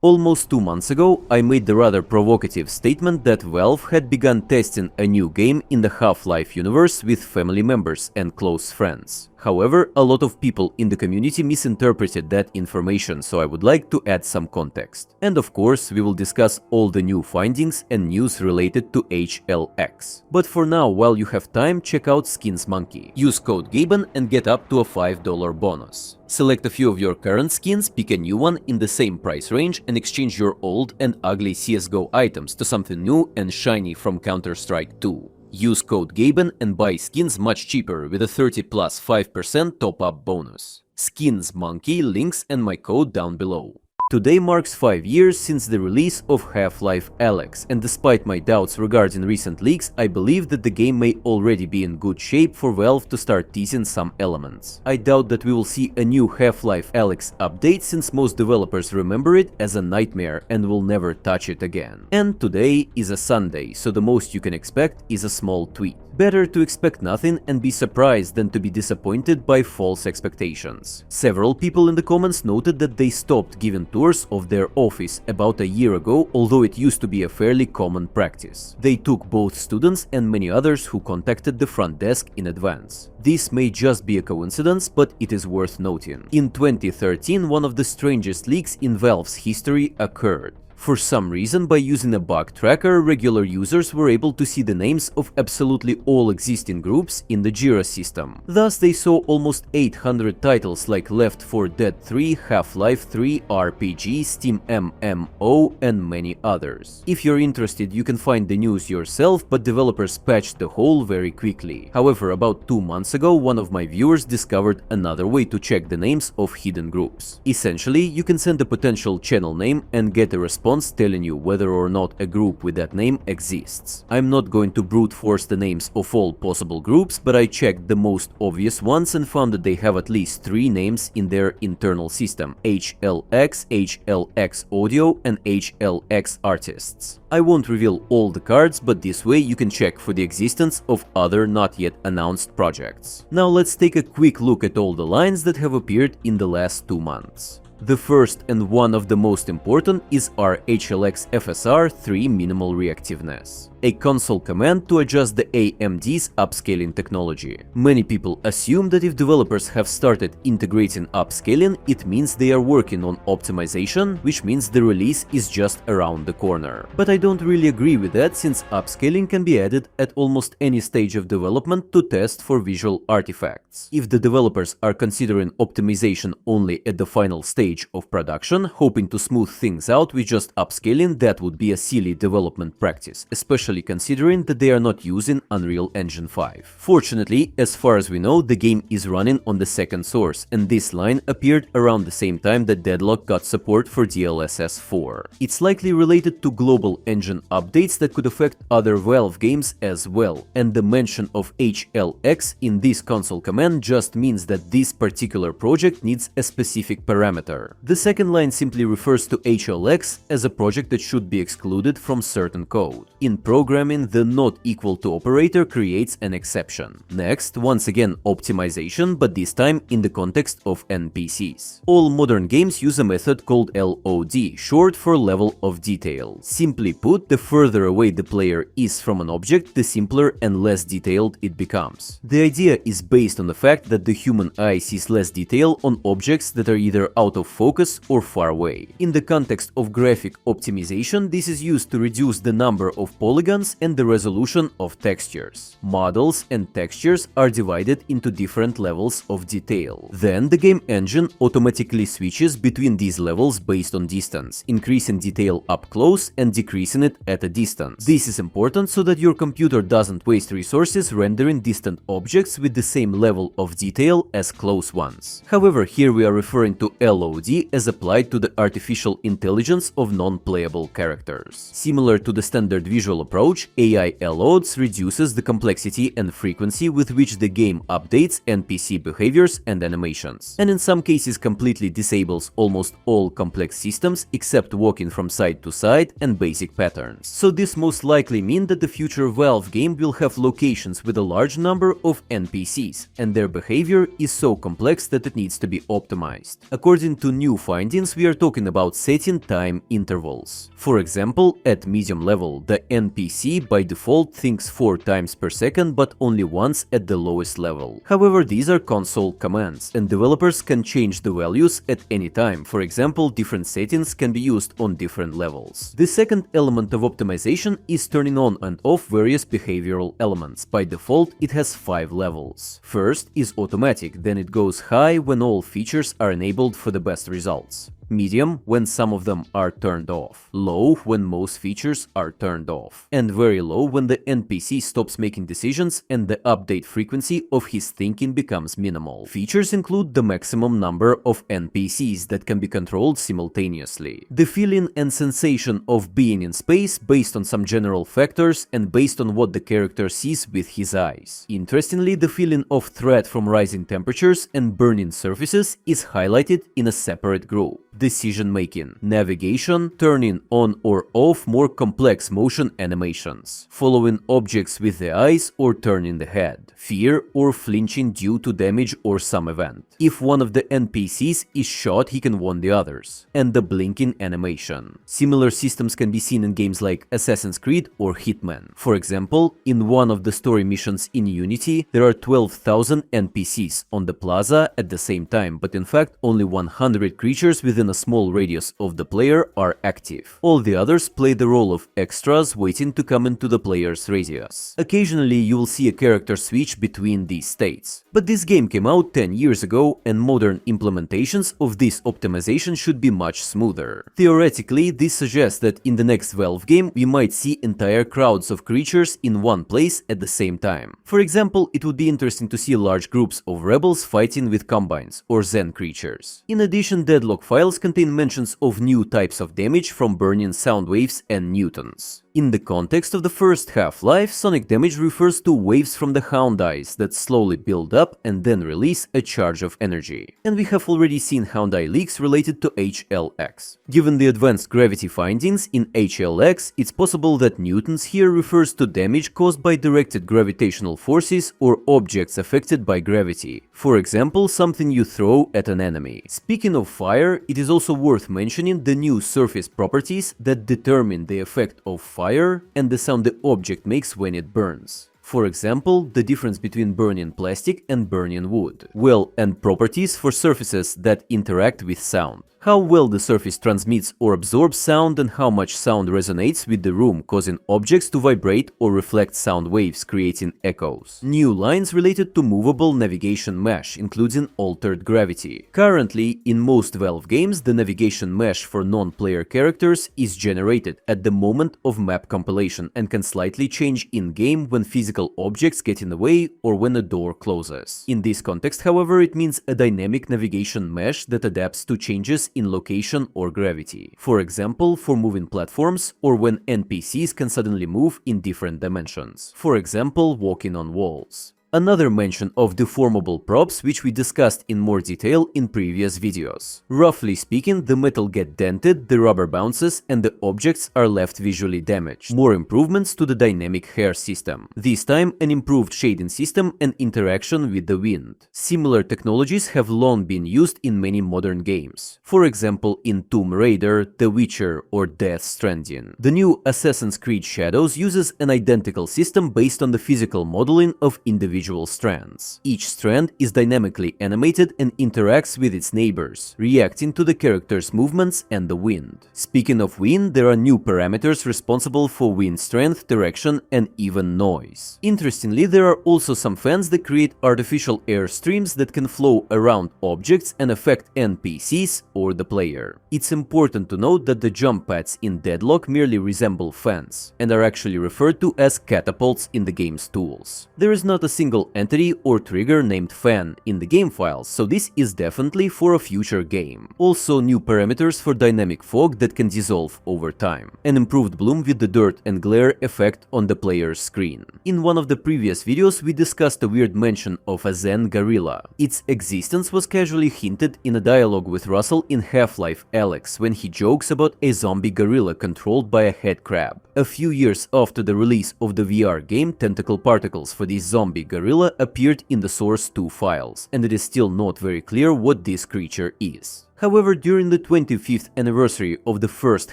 Almost 2 months ago, I made the rather provocative statement that Valve had begun testing a new game in the Half-Life universe with family members and close friends. However, a lot of people in the community misinterpreted that information, so I would like to add some context. And of course, we will discuss all the new findings and news related to HLX. But for now, while you have time, check out Skins Monkey. Use code GABEN and get up to a $5 bonus. Select a few of your current skins, pick a new one in the same price range, and exchange your old and ugly CSGO items to something new and shiny from Counter-Strike 2. Use code GABEN and buy skins much cheaper with a 30 plus 5% top-up bonus. Skins Monkey, links and my code down below. Today marks 5 years since the release of Half-Life HLX, and despite my doubts regarding recent leaks, I believe that the game may already be in good shape for Valve to start teasing some elements. I doubt that we will see a new Half-Life HLX update since most developers remember it as a nightmare and will never touch it again. And today is a Sunday, so the most you can expect is a small tweet. Better to expect nothing and be surprised than to be disappointed by false expectations. Several people in the comments noted that they stopped giving tours of their office about a year ago, although it used to be a fairly common practice. They took both students and many others who contacted the front desk in advance. This may just be a coincidence, but it is worth noting. In 2013, one of the strangest leaks in Valve's history occurred. For some reason, by using a bug tracker, regular users were able to see the names of absolutely all existing groups in the Jira system. Thus, they saw almost 800 titles like Left 4 Dead 3, Half-Life 3, RPG, Steam MMO, and many others. If you're interested, you can find the news yourself, but developers patched the hole very quickly. However, about 2 months ago, one of my viewers discovered another way to check the names of hidden groups. Essentially, you can send a potential channel name and get a response telling you whether or not a group with that name exists. I'm not going to brute force the names of all possible groups, but I checked the most obvious ones and found that they have at least 3 names in their internal system: HLX, HLX Audio, and HLX Artists. I won't reveal all the cards, but this way you can check for the existence of other not yet announced projects. Now let's take a quick look at all the lines that have appeared in the last 2 months. The first and one of the most important is our HLX FSR 3 minimal reactiveness, a console command to adjust the AMD's upscaling technology. Many people assume that if developers have started integrating upscaling, it means they are working on optimization, which means the release is just around the corner. But I don't really agree with that, since upscaling can be added at almost any stage of development to test for visual artifacts. If the developers are considering optimization only at the final stage of production, hoping to smooth things out with just upscaling, that would be a silly development practice, especially considering that they are not using Unreal Engine 5. Fortunately, as far as we know, the game is running on the second source, and this line appeared around the same time that Deadlock got support for DLSS 4. It's likely related to global engine updates that could affect other Valve games as well, and the mention of HLX in this console command just means that this particular project needs a specific parameter. The second line simply refers to HLX as a project that should be excluded from certain code. In programming, the not equal to operator creates an exception. Next, once again optimization, but this time in the context of NPCs. All modern games use a method called LOD, short for level of detail. Simply put, the further away the player is from an object, the simpler and less detailed it becomes. The idea is based on the fact that the human eye sees less detail on objects that are either out of focus or far away. In the context of graphic optimization, this is used to reduce the number of polygons and the resolution of textures. Models and textures are divided into different levels of detail. Then the game engine automatically switches between these levels based on distance, increasing detail up close and decreasing it at a distance. This is important so that your computer doesn't waste resources rendering distant objects with the same level of detail as close ones. However, here we are referring to LOD as applied to the artificial intelligence of non-playable characters. Similar to the standard visual approach, AI LODs reduces the complexity and frequency with which the game updates NPC behaviors and animations, and in some cases completely disables almost all complex systems except walking from side to side and basic patterns. So this most likely means that the future Valve game will have locations with a large number of NPCs, and their behavior is so complex that it needs to be optimized. According to to new findings, we are talking about setting time intervals. For example, at medium level, the NPC by default thinks 4 times per second, but only once at the lowest level. However, these are console commands, and developers can change the values at any time. For example, different settings can be used on different levels. The second element of optimization is turning on and off various behavioral elements. By default, it has 5 levels. First is automatic, then it goes high when all features are enabled for the best results. Medium, when some of them are turned off. Low, when most features are turned off. And very low, when the NPC stops making decisions and the update frequency of his thinking becomes minimal. Features include the maximum number of NPCs that can be controlled simultaneously, the feeling and sensation of being in space based on some general factors and based on what the character sees with his eyes. Interestingly, the feeling of threat from rising temperatures and burning surfaces is highlighted in a separate group. Decision-making, navigation, turning on or off more complex motion animations, following objects with the eyes or turning the head, fear or flinching due to damage or some event. If one of the NPCs is shot, he can warn the others, and the blinking animation. Similar systems can be seen in games like Assassin's Creed or Hitman. For example, in one of the story missions in Unity, there are 12,000 NPCs on the plaza at the same time, but in fact only 100 creatures within a small radius of the player are active. All the others play the role of extras waiting to come into the player's radius. Occasionally you will see a character switch between these states. But this game came out 10 years ago, and modern implementations of this optimization should be much smoother. Theoretically, this suggests that in the next Valve game we might see entire crowds of creatures in one place at the same time. For example, it would be interesting to see large groups of rebels fighting with combines or Zen creatures. In addition, deadlock files contain mentions of new types of damage from burning sound waves and newtons. In the context of the first Half-Life, sonic damage refers to waves from the hound eyes that slowly build up and then release a charge of energy. And we have already seen hound eye leaks related to HLX. Given the advanced gravity findings in HLX, it's possible that newtons here refers to damage caused by directed gravitational forces or objects affected by gravity. For example, something you throw at an enemy. Speaking of fire, it is also worth mentioning the new surface properties that determine the effect of fire and the sound the object makes when it burns. For example, the difference between burning plastic and burning wood. Well, and properties for surfaces that interact with sound. How well the surface transmits or absorbs sound and how much sound resonates with the room, causing objects to vibrate or reflect sound waves, creating echoes. New lines related to movable navigation mesh, including altered gravity. Currently, in most Valve games, the navigation mesh for non-player characters is generated at the moment of map compilation and can slightly change in-game when physical objects get in the way or when a door closes. In this context, however, it means a dynamic navigation mesh that adapts to changes in location or gravity. For example, for moving platforms or when NPCs can suddenly move in different dimensions. For example, walking on walls. Another mention of deformable props, which we discussed in more detail in previous videos. Roughly speaking, the metal gets dented, the rubber bounces, and the objects are left visually damaged. More improvements to the dynamic hair system. This time, an improved shading system and interaction with the wind. Similar technologies have long been used in many modern games. For example, in Tomb Raider, The Witcher, or Death Stranding. The new Assassin's Creed Shadows uses an identical system based on the physical modeling of individual strands. Each strand is dynamically animated and interacts with its neighbors, reacting to the character's movements and the wind. Speaking of wind, there are new parameters responsible for wind strength, direction, and even noise. Interestingly, there are also some fans that create artificial air streams that can flow around objects and affect NPCs or the player. It's important to note that the jump pads in Deadlock merely resemble fans and are actually referred to as catapults in the game's tools. There is not a single entity or trigger named fan in the game files, so this is definitely for a future game. Also, new parameters for dynamic fog that can dissolve over time, and improved bloom with the dirt and glare effect on the player's screen. In one of the previous videos, we discussed a weird mention of a Zen gorilla. Its existence was casually hinted in a dialogue with Russell in Half-Life Alyx when he jokes about a zombie gorilla controlled by a head crab. A few years after the release of the VR game, tentacle particles for this zombie gorilla appeared in the source 2 files, and it is still not very clear what this creature is. However, during the 25th anniversary of the first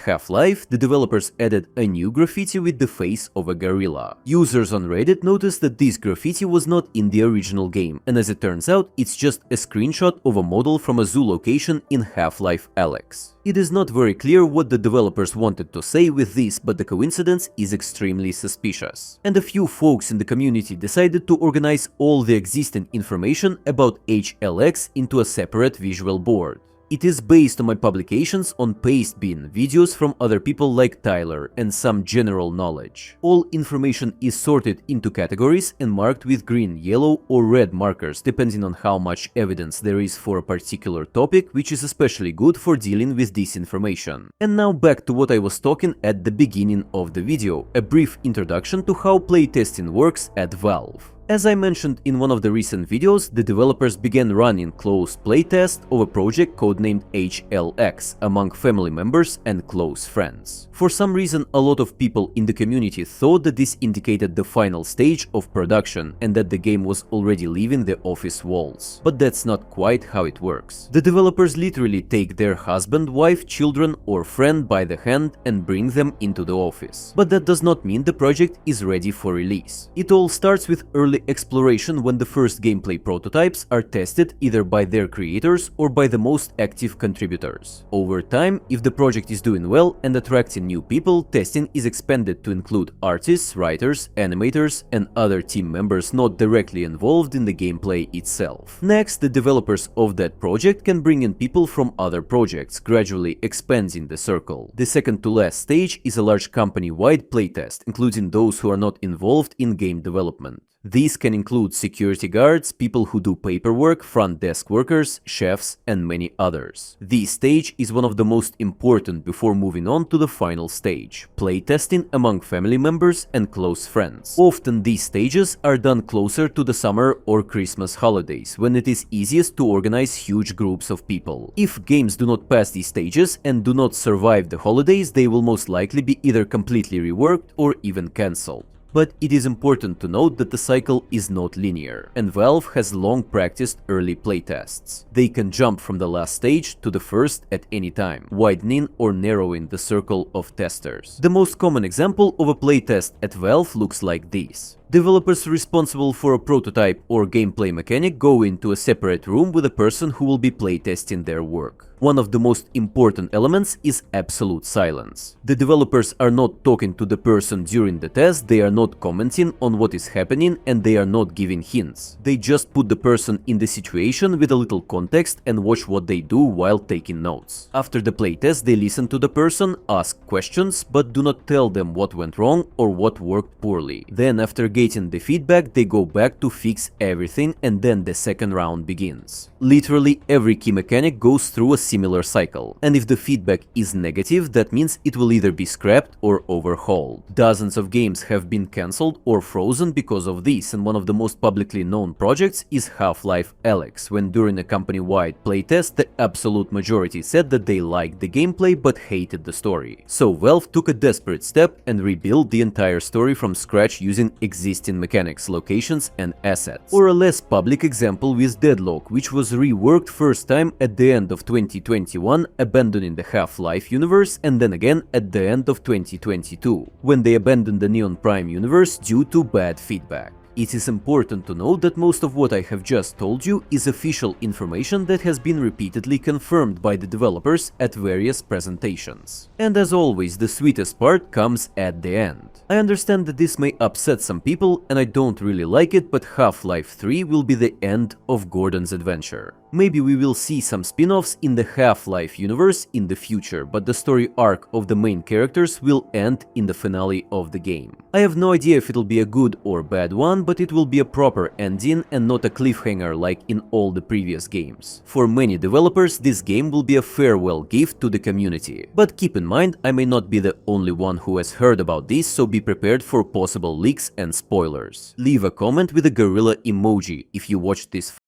Half-Life, the developers added a new graffiti with the face of a gorilla. Users on Reddit noticed that this graffiti was not in the original game, and as it turns out, it's just a screenshot of a model from a zoo location in Half-Life HLX. It is not very clear what the developers wanted to say with this, but the coincidence is extremely suspicious. And a few folks in the community decided to organize all the existing information about HLX into a separate visual board. It is based on my publications on Pastebin, videos from other people like Tyler, and some general knowledge. All information is sorted into categories and marked with green, yellow or red markers depending on how much evidence there is for a particular topic, which is especially good for dealing with this information. And now back to what I was talking at the beginning of the video, a brief introduction to how playtesting works at Valve. As I mentioned in one of the recent videos, the developers began running closed playtests of a project codenamed HLX among family members and close friends. For some reason, a lot of people in the community thought that this indicated the final stage of production and that the game was already leaving the office walls. But that's not quite how it works. The developers literally take their husband, wife, children or friend by the hand and bring them into the office. But that does not mean the project is ready for release. It all starts with early exploration when the first gameplay prototypes are tested either by their creators or by the most active contributors. Over time, if the project is doing well and attracting new people, testing is expanded to include artists, writers, animators, and other team members not directly involved in the gameplay itself. Next, the developers of that project can bring in people from other projects, gradually expanding the circle. The second to last stage is a large company-wide playtest, including those who are not involved in game development. These can include security guards, people who do paperwork, front desk workers, chefs, and many others. This stage is one of the most important before moving on to the final stage, playtesting among family members and close friends. Often these stages are done closer to the summer or Christmas holidays, when it is easiest to organize huge groups of people. If games do not pass these stages and do not survive the holidays, they will most likely be either completely reworked or even cancelled. But it is important to note that the cycle is not linear, and Valve has long practiced early playtests. They can jump from the last stage to the first at any time, widening or narrowing the circle of testers. The most common example of a playtest at Valve looks like this. Developers responsible for a prototype or gameplay mechanic go into a separate room with a person who will be playtesting their work. One of the most important elements is absolute silence. The developers are not talking to the person during the test, they are not commenting on what is happening, and they are not giving hints. They just put the person in the situation with a little context and watch what they do while taking notes. After the playtest, they listen to the person, ask questions, but do not tell them what went wrong or what worked poorly. Then, after getting the feedback, they go back to fix everything, and then the second round begins. Literally every key mechanic goes through a similar cycle, and if the feedback is negative, that means it will either be scrapped or overhauled. Dozens of games have been cancelled or frozen because of this, and one of the most publicly known projects is Half-Life HLX, when during a company-wide playtest, the absolute majority said that they liked the gameplay but hated the story. So Valve took a desperate step and rebuilt the entire story from scratch using existing mechanics, locations, and assets. Or a less public example with Deadlock, which was reworked first time at the end of 2021, abandoning the Half-Life universe, and then again at the end of 2022, when they abandoned the Neon Prime universe due to bad feedback. It is important to note that most of what I have just told you is official information that has been repeatedly confirmed by the developers at various presentations. And as always, the sweetest part comes at the end. I understand that this may upset some people, and I don't really like it, but Half-Life 3 will be the end of Gordon's adventure. Maybe we will see some spin-offs in the Half-Life universe in the future, but the story arc of the main characters will end in the finale of the game. I have no idea if it'll be a good or bad one, but it will be a proper ending and not a cliffhanger like in all the previous games. For many developers, this game will be a farewell gift to the community. But keep in mind, I may not be the only one who has heard about this, so be prepared for possible leaks and spoilers. Leave a comment with a gorilla emoji if you watched this